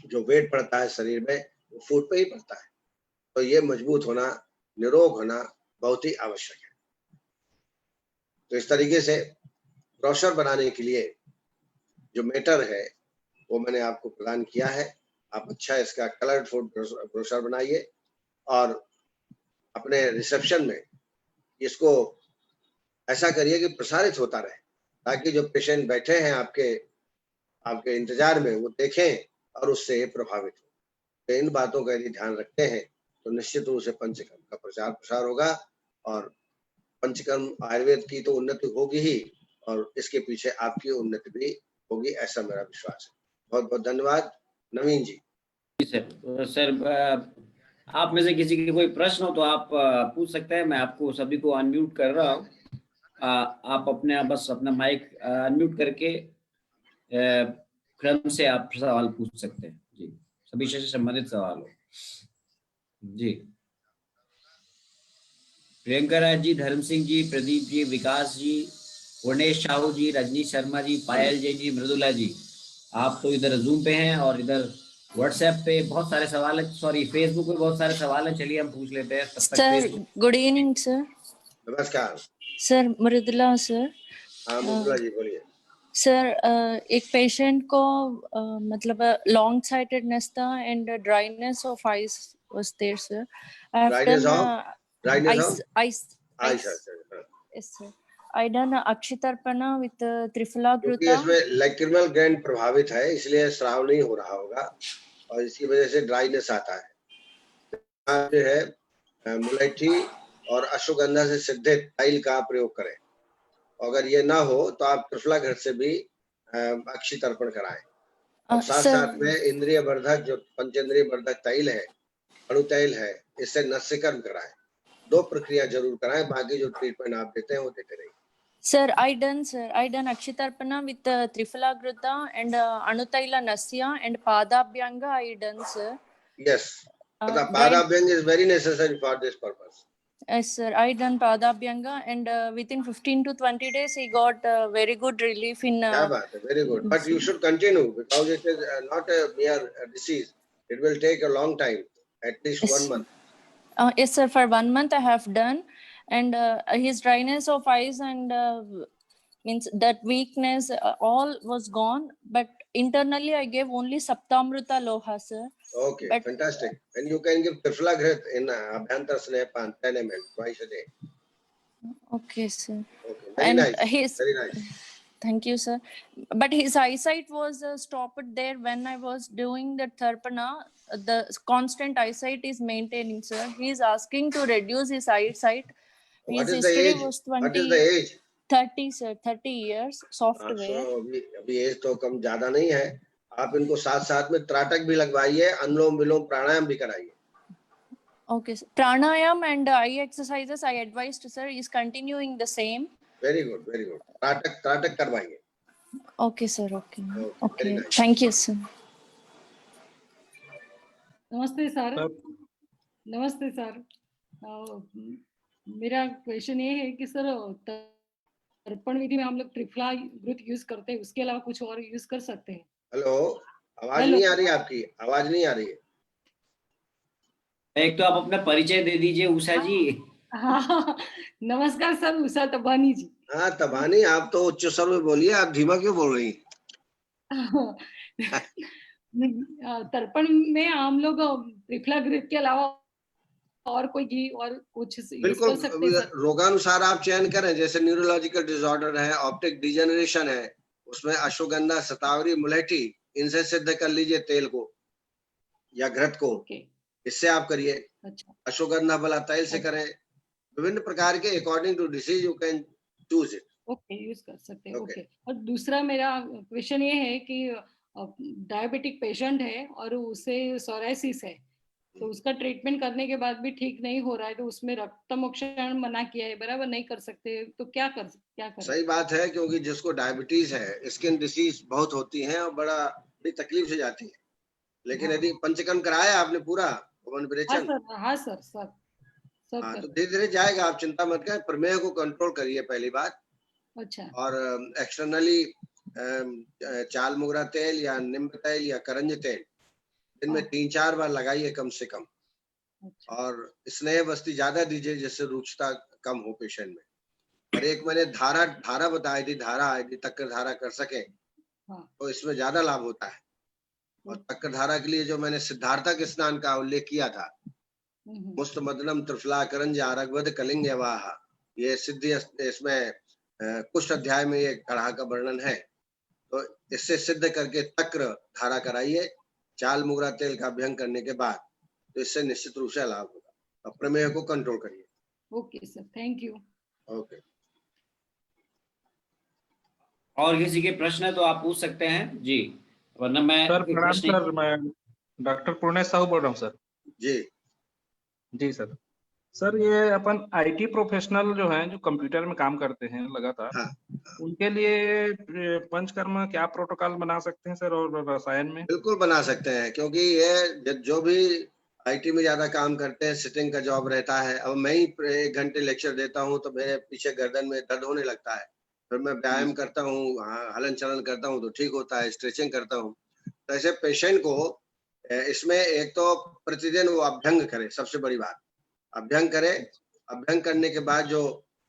जो वेट पड़ता है शरीर में वो फुट पे ही पड़ता है, तो ये मजबूत होना, निरोग होना बहुत ही आवश्यक है। तो इस तरीके से ब्रोशर बनाने के लिए जो मैटर है वो मैंने आपको प्रदान किया है। आप अच्छा इसका कलर्ड फूड ब्रोशर बनाइए और अपने रिसेप्शन में इसको ऐसा करिए कि प्रसारित होता रहे, ताकि जो पेशेंट बैठे हैं आपके इंतजार में वो देखें और उससे प्रभावित हो। तो इन बातों का यदि ध्यान रखते हैं तो निश्चित रूप से पंचकर्म का प्रचार प्रसार होगा और पंचकर्म आयुर्वेद की तो उन्नति होगी ही और इसके पीछे आपकी उन्नति भी होगी, ऐसा मेरा विश्वास है। बहुत बहुत धन्यवाद। नवीन जी। सर आप में से किसी के कोई प्रश्न हो तो आप पूछ सकते हैं। मैं आपको सभी को अनम्यूट कर रहा हूँ, आप बस अपना माइक अनम्यूट करके क्रम से आप सवाल पूछ सकते हैं जी, सभी विषय से संबंधित सवाल हो जी। प्रियंका राज जी, धर्म सिंह जी, प्रदीप जी, विकास जी, वर्णेश साहू जी, रजनी शर्मा जी, पायल जैन जी, मृदुला जी, आप तो इधर जूम पे हैं और इधर व्हाट्सएप पे बहुत सारे सवाल है, सॉरी फेसबुक पे बहुत सारे सवाल हैं। चलिए हम पूछ लेते हैं तब तक। Sir good evening sir. नमस्कार सर, मृदुला सर। हाँ मृदुला जी बोलिए। सर एक पेशेंट को मतलब लॉन्ग साइटेडनेस था and dryness of eyes was there sir. Dryness of eyes. Yes sir. I done akshitarpana with triphala क्योंकि घृता। इसमें लैक्रिमल ग्लैंड प्रभावित है, इसलिए स्राव नहीं हो रहा होगा और इसकी वजह से ड्राइनेस आता है। जो है मुलैठी और अश्वगंधा से सिद्धित तैल का प्रयोग करें। अगर ये ना हो तो आप त्रिफला घृत से भी अक्षितर्पण कराएं और साथ साथ में इंद्रिय वर्धक जो पंचेंद्रिय वर्धक तैल है, अणु तैल है, इससे नस्यकर्म कराएं। 2 प्रक्रिया जरूर कराएं, बाकी जो ट्रीटमेंट आप देते हैं वो देते रहिए। Sir, I done Akshitarpana with Trifala Grutta and Anutaila Nasya and Padabhyanga I done, sir. Yes. Padabhyanga is very necessary for this purpose. Yes, sir. I done Padabhyanga and within 15 to 20 days he got very good relief in... very good. But you should continue because it is not a mere disease. It will take a long time, at least yes. 1 month. Yes, sir. For 1 month I have done. And his dryness of eyes and means that weakness all was gone, but internally I gave only Saptamruta Loha, sir. Okay, but, fantastic. And you can give Trifla Ghrith in Abhyantar Snehapan 10 ml twice a day. Okay, sir. Okay, very nice. Very nice. Thank you, sir. But his eyesight was stopped there when I was doing the Tharpana. The constant eyesight is maintaining, sir. He is asking to reduce his eyesight. What is the age? What is the age? 30, sir. 30 years. Software. अभी as तो कम ज्यादा नहीं है। आप इनको साथ साथ में त्राटक भी लगवाइए, अनुलोम विलोम प्राणायाम भी कराइए। Okay, sir. Pranayam and eye exercises I advised, sir, is continuing the same. Very good, very good. त्राटक करवाइए। Okay, sir. Okay. Nice. Thank you, sir. नमस्ते सर। नमस्ते सर। मेरा क्वेश्चन ये है कि सर तर्पण विधि में हम लोग त्रिफला घृत यूज करते हैं, उसके अलावा कुछ और यूज कर सकते हैं? हेलो, आवाज नहीं आ रही है आपकी, आवाज नहीं आ रही है। एक तो आप अपना परिचय दे दीजिए उषा जी। हाँ, नमस्कार सर, उषा तबानी जी। हाँ तबानी, आप तो उच्च स्वर में बोलिए, आप धीमा क्यों बोल रही? तर्पण में हम लोग त्रिफला घृत के अलावा और कोई घी और कुछ यूज बिल्कुल, कर सकते हैं सर? रोगानुसार आप चयन करें, जैसे न्यूरोलॉजिकल डिसऑर्डर है, ऑप्टिक डिजेनरेशन है, उसमें अश्वगंधा, शतावरी, मुलेठी, इनसे सिद्ध कर लीजिए तेल को या घृत को, ओके, इससे आप करिए। अच्छा, अश्वगंधा भला तेल से अच्छा। करें। विभिन्न प्रकार के according to disease you can choose it. Okay, use कर सकते हैं, ओके। ओके। और दूसरा मेरा क्वेश्चन ये है कि डायबिटिक पेशेंट है और उसे सोरायसिस है, तो उसका ट्रीटमेंट करने के बाद भी ठीक नहीं हो रहा है, तो उसमें रक्त मोक्षण मना किया है, बराबर नहीं कर सकते, तो क्या करें? सही बात है, क्योंकि जिसको डायबिटीज है, स्किन डिसीज बहुत होती हैं और बड़ी तकलीफ हो जाती है। लेकिन हाँ, यदि पंचकर्म कराया आपने पूरा हवन हाँ विरेचन, सर, हाँ सर, सब हाँ, तो कर। धीरे धीरे जाएगा, आप चिंता मत करें। प्रमेह को कंट्रोल करिए पहली बात। अच्छा, और एक्सटर्नली चाल मोगरा तेल या नीम तेल या करंज तेल दिन में हाँ, 3-4 बार लगाइए कम से कम। अच्छा, और स्नेह वस्ती ज्यादा दीजिए, जिससे रुक्षता कम हो पेशेंट में। और एक मैंने धारा बताई थी, धारा यदि तक्कर धारा कर सके हाँ, तो इसमें ज्यादा लाभ होता है। और तक्कर धारा के लिए जो मैंने सिद्धार्थक स्नान का उल्लेख किया था, मुस्त मदनम त्रिफला करंज आरगवद कलिंग वाह, ये सिद्धि इसमें कुछ अध्याय में ये कढ़ा का वर्णन है। तो इससे सिद्ध करके तक्र धारा कराइए चाल मुगरा तेल का अभ्यंग करने के बाद, तो इससे निश्चित रूप से लाभ होगा। और प्रमेह को कंट्रोल करिए। Okay sir, thank you. Okay. और किसी के प्रश्न है तो आप पूछ सकते हैं जी, वरना मैं सर कोई प्रणाम प्रश्न सर, मैं डॉक्टर पूर्णेश साहू बोल रहा हूँ सर। जी जी सर। सर ये अपन आईटी प्रोफेशनल जो हैं, जो कंप्यूटर में काम करते हैं लगातार, हाँ, उनके लिए पंचकर्म क्या प्रोटोकॉल बना सकते हैं सर, और रसायन में? बिल्कुल बना सकते हैं, क्योंकि ये जो भी आईटी में ज्यादा काम करते हैं, सिटिंग का जॉब रहता है। अब मैं ही 1 घंटे लेक्चर देता हूँ तो मेरे पीछे गर्दन में दर्द होने लगता है। फिर मैं व्यायाम करता हूँ, हलन चलन करता हूँ तो ठीक होता है, स्ट्रेचिंग करता हूँ। तो ऐसे पेशेंट को इसमें एक तो प्रतिदिन वो अभ्यंग करे, सबसे बड़ी बात अभ्यंग करे। अभ्यंग करने के बाद जो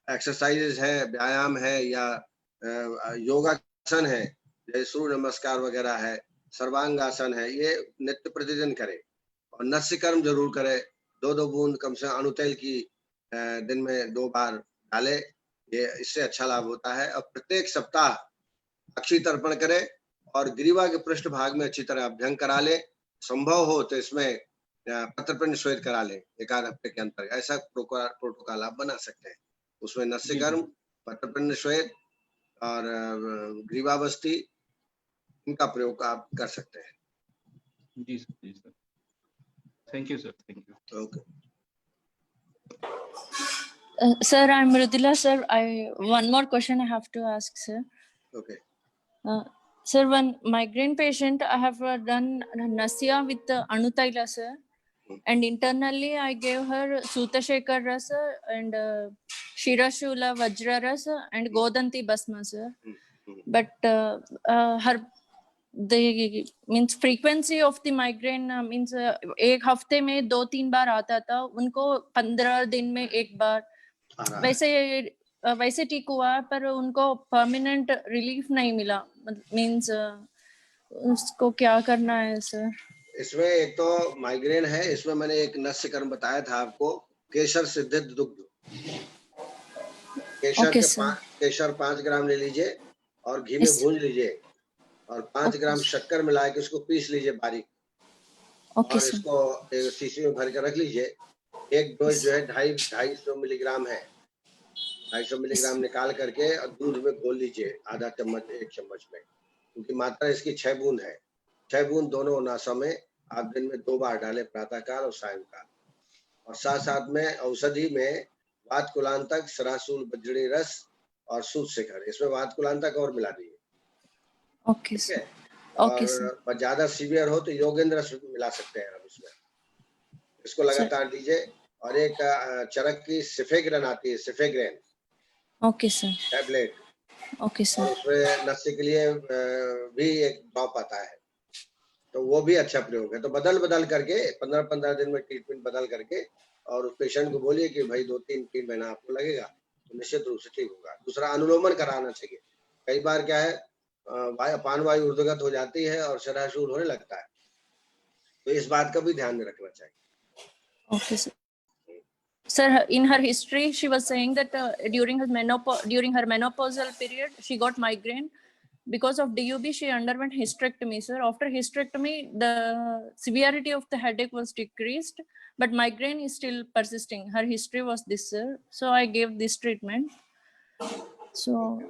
एक्सरसाइजेज है, व्यायाम है या योगासन है, जैसे सूर्य नमस्कार वगैरह है, सर्वांगासन है, ये नित्य प्रतिदिन करे। और नस्य कर्म जरूर करे, 2-2 बूंद कम से अणु तेल की दिन में 2 बार डाले, ये इससे अच्छा लाभ होता है। और प्रत्येक सप्ताह अक्षी तर्पण करे और ग्रीवा के पृष्ठ भाग में अच्छी तरह अभ्यंग करा ले। संभव हो तो इसमें पत्रपिंड श्वेत करा ले 1 आध हफ्ते के अंतर। ऐसा प्रोटोकॉल आप बना सकते हैं। उसमें नस्य कर्म, पत्रपिंड श्वेत और ग्रीवावस्थी, इनका प्रयोग आप कर सकते हैं। जी सर, जी sir. Thank you sir, thank you. Okay. Sir, I'm Mridula, sir. One more question I have to ask, sir. Okay. Sir, one migraine patient, I have done Nasya with Anutaila, sir. And internally, I gave her Sutashekar Rasa and Shirashula Vajra Rasa and Godanti Basma, sir. But her the means frequency of the migraine means एक हफ्ते में 2-3 बार आता था, उनको 15 दिन में एक बार, वैसे ठीक हुआ, पर उनको परमानेंट रिलीफ नहीं मिला। मींस उसको क्या करना है सर? इसमें एक तो माइग्रेन है, इसमें मैंने एक नस्य कर्म बताया था आपको, केसर सिद्धित दुग्ध। केसर 5 ग्राम ले लीजिए और घी में भून लीजिए और 5 ग्राम शक्कर मिला के उसको पीस लीजिए बारीक। और इसको एक शीशी में भर कर रख लीजिए। एक डोज जो है 250 मिलीग्राम है, 250 मिलीग्राम निकाल करके और दूध में घोल लीजिए, आधा चम्मच 1 चम्मच में, क्योंकि मात्रा इसकी 6 बूंद है। 6 बूंद दोनों नासों में आप दिन में 2 बार डालें, प्रातःकाल और सायंकाल। और साथ साथ में औषधि में वातकुलांतक, सरासूल बज्जड़ी रस और सूत शिखर, इसमें वातकुलांतक और मिला दीजिए। Okay sir, okay sir. और ज्यादा सीवियर हो तो योगेंद्र रस मिला सकते हैं आप इसमें। इसको लगातार दीजिए। और एक चरक की सिफेग्रेन आती है, सिफेग्रेन, ओके सर, टैबलेट, ओके और सर। उसमें नस्य के लिए भी एक ड्रॉप आता है, तो वो भी अच्छा प्रयोग है। तो बदल करके 15-15 दिन में ट्रीटमेंट बदल करके, और उस पेशेंट को बोलिए कि भाई 2-3 महीना आपको लगेगा, तो निश्चित रूप से ठीक होगा। दूसरा अनुलोमन कराना चाहिए। कई बार क्या है, अपान वायु ऊर्ध्वगत हो जाती है और शराशूल होने लगता है, तो इस बात का भी ध्यान में रखना चाहिए। Okay, sir. Sir, in her history, she was saying that during her menopausal period, she got migraine. Because of DUB, she underwent hysterectomy, sir. After hysterectomy, the severity of the headache was decreased, but migraine is still persisting. Her history was this, sir. So I gave this treatment. So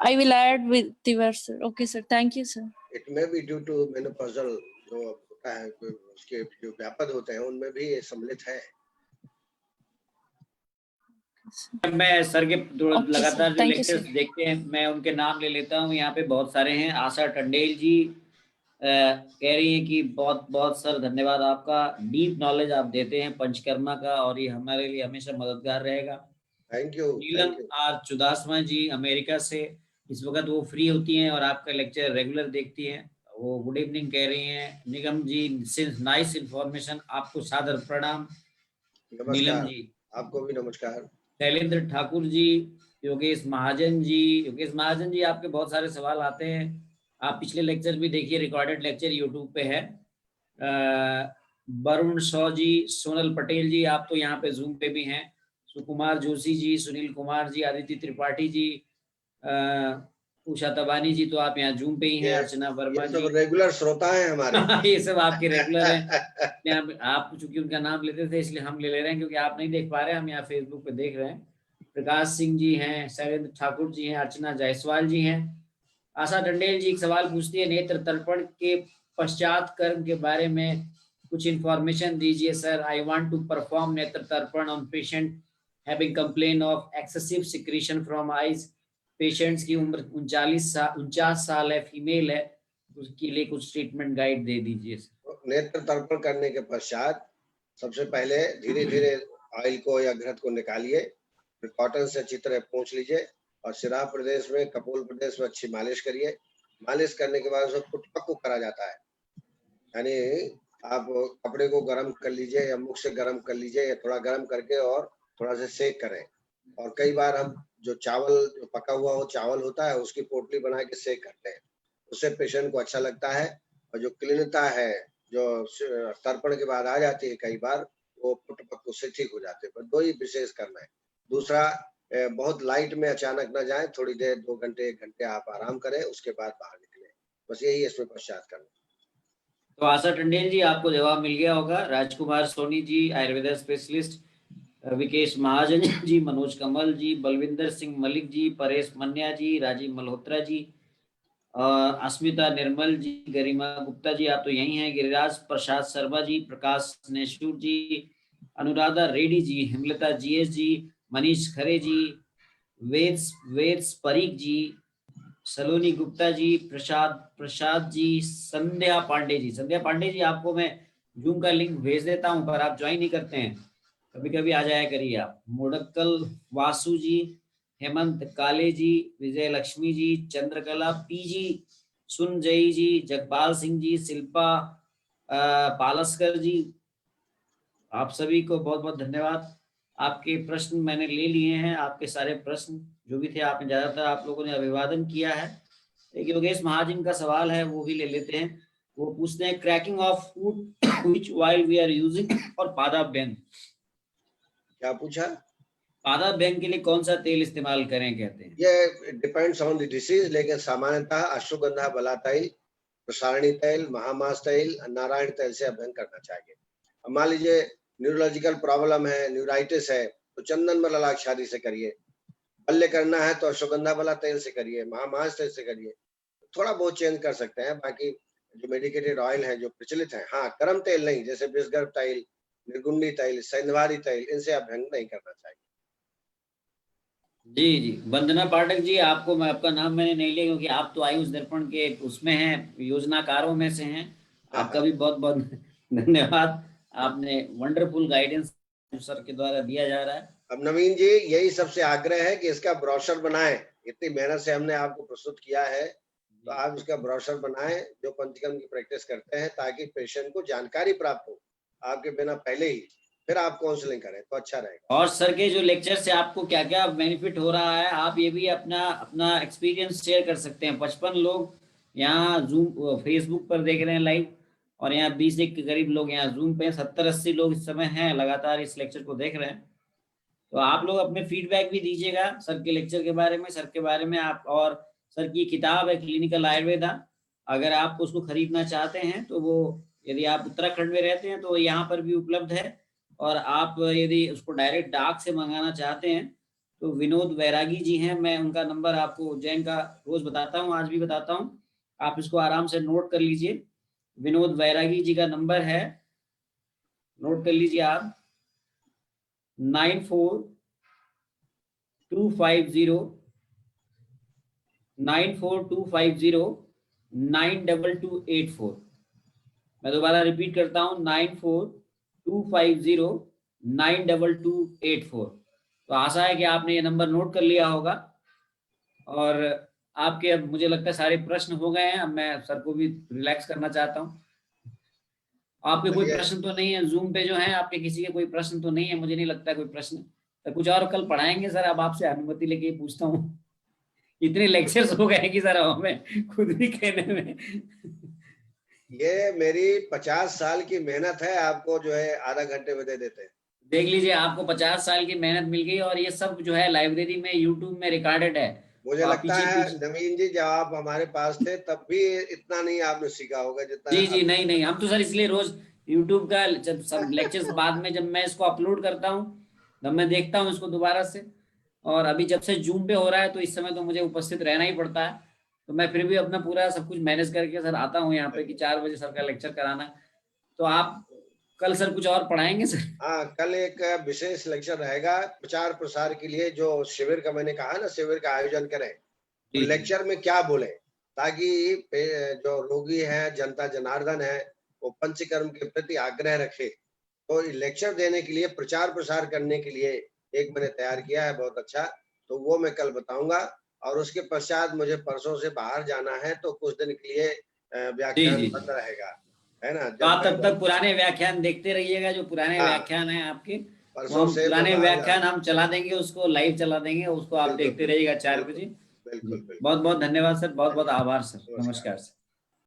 I will add with the sir. Okay, sir. Thank you, sir. It may be due to menopausal जो होता है, उसके जो व्यापद होते हैं उनमें भी ये सम्मिलित है। मैं सर के लगातार जो Thank you, लेक्चर्स sir. देखते हैं, मैं उनके नाम ले लेता हूँ। यहाँ पे बहुत सारे हैं। आशा टंडेल जी कह रही है कि बहुत बहुत सर धन्यवाद, आपका डीप नॉलेज आप देते हैं पंचकर्मा का, और ये हमारे लिए हमेशा मददगार रहेगा। Thank you. Neelam R Chudasama ji America से, इस वक्त वो फ्री होती हैं और आपका लेक्चर रेगुलर देखती हैं, वो गुड इवनिंग कह रही हैं। निगम जी, नाइस इन्फॉर्मेशन, आपको सादर प्रणाम। नीलम जी, आपको भी नमस्कार। शैलेंद्र ठाकुर जी, योगेश महाजन जी, आपके बहुत सारे सवाल आते हैं। आप पिछले लेक्चर भी देखिए, रिकॉर्डेड लेक्चर यूट्यूब पे है। वरुण शॉ जी, सोनल पटेल जी, आप तो यहाँ पे जूम पे भी हैं। सुकुमार जोशी जी, सुनील कुमार जी, आदित्य त्रिपाठी जी, उषा तबानी जी, तो आप यहाँ जूम पे ही हैं। अर्चना वर्मा जी, रेगुलर श्रोता हैं हमारे। ये सब आपके रेगुलर हैं। आप चूंकि उनका नाम लेते थे इसलिए हम ले ले रहे हैं, क्योंकि आप नहीं देख पा रहे हैं, हम यहाँ फेसबुक पे देख रहे हैं। प्रकाश सिंह जी हैं, शैलेंद्र ठाकुर जी हैं, अर्चना जायसवाल जी हैं। आशा टंडेल जी एक सवाल पूछती है, नेत्र तर्पण के पश्चात कर्म के बारे में कुछ इंफॉर्मेशन दीजिए sir. I want to perform netra tarpana on patient having complain of excessive secretion from eyes. Patients की उम्र 49 साल है, फीमेल है, उसके लिए कुछ ट्रीटमेंट गाइड दे दीजिए। नेत्र तर्पण करने के पश्चात सबसे पहले धीरे धीरे ऑयल को या घृत को निकालिए, फिर कॉटन से अच्छी तरह पोंछ लीजिए और सिरा प्रदेश में, कपोल प्रदेश में अच्छी मालिश करिए। मालिश करने के बाद उसको पुटपक को करा जाता है, यानी आप कपड़े को गर्म कर लीजिए या मुख से गर्म कर लीजिए, या थोड़ा गर्म करके और थोड़ा सा सेक करें। और कई बार हम जो चावल, जो पका हुआ वो चावल होता है, उसकी पोटली बना के सेक करते हैं, उससे पेशेंट को अच्छा लगता है। और जो क्लीनता है जो तर्पण के बाद आ जाती है, कई बार वो पुटपक से ठीक हो जाते हैं। पर दो ही विशेष करना है। दूसरा, बहुत लाइट में अचानक न जाए, थोड़ी देर 2 घंटे 1 घंटे आप आराम करें, उसके बाद बाहर निकले। बस यही इसमें पश्चात करना। तो आशा टंडेल जी, आपको जवाब मिल गया होगा। राजकुमार सोनी जी, आयुर्वेदा स्पेशलिस्ट, विकेश महाजन जी, मनोज कमल जी, बलविंदर सिंह मलिक जी, परेश मन्या जी, राजीव मल्होत्रा जी, अस्मिता निर्मल जी, गरिमा गुप्ता जी, आप तो यही हैं। गिरिराज प्रसाद शर्मा जी, प्रकाश नेशूर जी, अनुराधा रेड्डी जी, हेमलता जीएस जी, मनीष खरे जी, वेद्स परीक जी, सलोनी गुप्ता जी, प्रसाद जी, संध्या पांडे जी, आपको मैं जूम का लिंक भेज देता हूं, पर आप ज्वाइन नहीं करते हैं। कभी कभी आ जाया करिए आप। मुड़क्कल वासु जी, हेमंत काले जी, विजय लक्ष्मी जी, चंद्रकला पीजी, सुनजयी जी, जगपाल सिंह जी, शिल्पा पालस्कर जी, आप सभी को बहुत बहुत धन्यवाद। आपके प्रश्न मैंने ले लिए हैं, आपके सारे प्रश्न जो भी थे आपने, ज्यादातर आप लोगों ने अभिवादन किया है। एक योगेश महाजन का सवाल है, वो भी ले लेते हैं। वो पूछते हैं, cracking of food which while we are using और पादाभ्यंग। क्या पूछा? पादाभ्यंग के लिए कौन सा तेल इस्तेमाल करें कहते हैं? ये डिपेंड्स ऑन द डिसीज, लेकिन सामान्यतः अश्वगंधा बला तैल, प्रसारणी तैल, महामास तैल, नारायण तैल से अभ्यंग करना चाहिए। अब मान लीजिए न्यूरोलॉजिकल प्रॉब्लम है, न्यूराइटिस है, तो चंदन बलाक्षादी से करिए। बल्ले करना है तो अश्वगंधा बला तेल से करिए, महामास तैल से करिए। थोड़ा बहुत चेंज कर सकते हैं, बाकी जो मेडिकेटेड ऑयल है जो प्रचलित है, हाँ गर्म तेल नहीं, जैसे विषगर्भ तैल, निर्गुंडी तैल, सैंधवारी तैल, इनसे अभ्यंग नहीं करना चाहिए। जी, वंदना पाठक जी, आपको मैं, आपका नाम मैंने नहीं लिया क्योंकि आप तो आयुष दर्पण के उसमें हैं, योजनाकारों में से हैं। आपका भी बहुत बहुत धन्यवाद, आपने वंडरफुल गाइडेंस सर के द्वारा दिया जा रहा है। अब नवीन जी, यही सबसे आग्रह है कि इसका ब्रोशर बनाएं। इतनी मेहनत से हमने आपको प्रस्तुत किया है, तो आप इसका ब्रोशर बनाएं जो पंचकर्म की प्रैक्टिस करते हैं, ताकि पेशेंट को जानकारी प्राप्त हो आपके बिना पहले ही। फिर आप काउंसलिंग करें तो अच्छा रहेगा। और सर के जो लेक्चर से आपको क्या क्या बेनिफिट हो रहा है, आप ये भी अपना अपना एक्सपीरियंस शेयर कर सकते हैं। 55 लोग यहाँ जूम फेसबुक पर देख रहे हैं लाइव, और यहाँ 20 के करीब लोग यहाँ जूम पे, 70-80 लोग इस समय हैं लगातार इस लेक्चर को देख रहे हैं। तो आप लोग अपने फीडबैक भी दीजिएगा सर के लेक्चर के बारे में, सर के बारे में आप। और सर की किताब है क्लिनिकल आयुर्वेदा, अगर आप उसको खरीदना चाहते हैं तो वो, यदि आप उत्तराखंड में रहते हैं तो यहाँ पर भी उपलब्ध है, और आप यदि उसको डायरेक्ट डाक से मंगाना चाहते हैं तो विनोद वैरागी जी हैं, मैं उनका नंबर आपको उज्जैन का रोज बताता हूँ, आज भी बताता हूँ, आप इसको आराम से नोट कर लीजिए। विनोद वैरागी जी का नंबर है, नोट कर लीजिए आप, 9425092284। मैं दोबारा रिपीट करता हूँ, 9425092284। तो आशा है कि आपने ये नंबर नोट कर लिया होगा, और आपके अब मुझे लगता है सारे प्रश्न हो गए हैं। अब मैं सर को भी रिलैक्स करना चाहता हूँ। आपके कोई चलिए। प्रश्न तो नहीं है जूम पे जो है, आपके किसी के कोई प्रश्न तो नहीं है? मुझे नहीं लगता है कोई प्रश्न। तो कुछ और कल पढ़ाएंगे सर, अब आपसे अनुमति लेके ही पूछता हूँ। इतने लेक्चर्स हो गए कि सर हमें खुद भी कहने में ये मेरी 50 साल की मेहनत है, आपको जो है आधा घंटे में दे देते हैं। देख लीजिए, आपको 50 साल की मेहनत मिल गई, और ये सब जो है लाइब्रेरी में यूट्यूब में रिकॉर्डेड है। मुझे तो आप लगता पीछे है पीछे, नवीन जी, जब आप हमारे पास थे तब भी इतना नहीं आपने सीखा होगा जितना जी जी, अब। नहीं नहीं, हम तो सर इसलिए रोज यूट्यूब का जब सब लेक्चर्स बाद में जब मैं इसको अपलोड करता हूँ, तब मैं देखता हूँ इसको दोबारा से। और अभी जब से जूम पे हो रहा है तो इस समय तो मुझे उपस्थित रहना ही पड़ता है, तो मैं फिर भी अपना पूरा सब कुछ मैनेज करके सर आता हूँ यहाँ पे कि 4 बजे सर का लेक्चर कराना। तो आप कल सर कुछ और पढ़ाएंगे सर? हाँ, कल एक विशेष लेक्चर रहेगा प्रचार प्रसार के लिए, जो शिविर का मैंने कहा ना, शिविर का आयोजन करें तो जी, लेक्चर में क्या बोले, ताकि जो रोगी है, जनता जनार्दन है, वो पंचकर्म के प्रति आग्रह रखे। तो लेक्चर देने के लिए, प्रचार प्रसार करने के लिए एक मैंने तैयार किया है बहुत अच्छा, तो वो मैं कल बताऊंगा। और उसके पश्चात मुझे परसों से बाहर जाना है, तो कुछ दिन के लिए जी व्याख्यान जी। बंद रहेगा, है ना। तो जब आप मैं तब तक पुराने व्याख्यान देखते रहिएगा, जो पुराने हाँ, व्याख्यान हैं आपके, वो परसों हम से मैं पुराने बाहर जा रहा व्याख्यान हूँ। हम चला देंगे, उसको लाइव चला देंगे, उसको आप बिल्कुल देखते रहिएगा 4 बिल्कुल बजे। जी, बिल्कुल बिल्कुल। बहुत बहुत धन्यवाद सर, बहुत बहुत चलिए, आभार सर, नमस्कार। नमस्कार सर।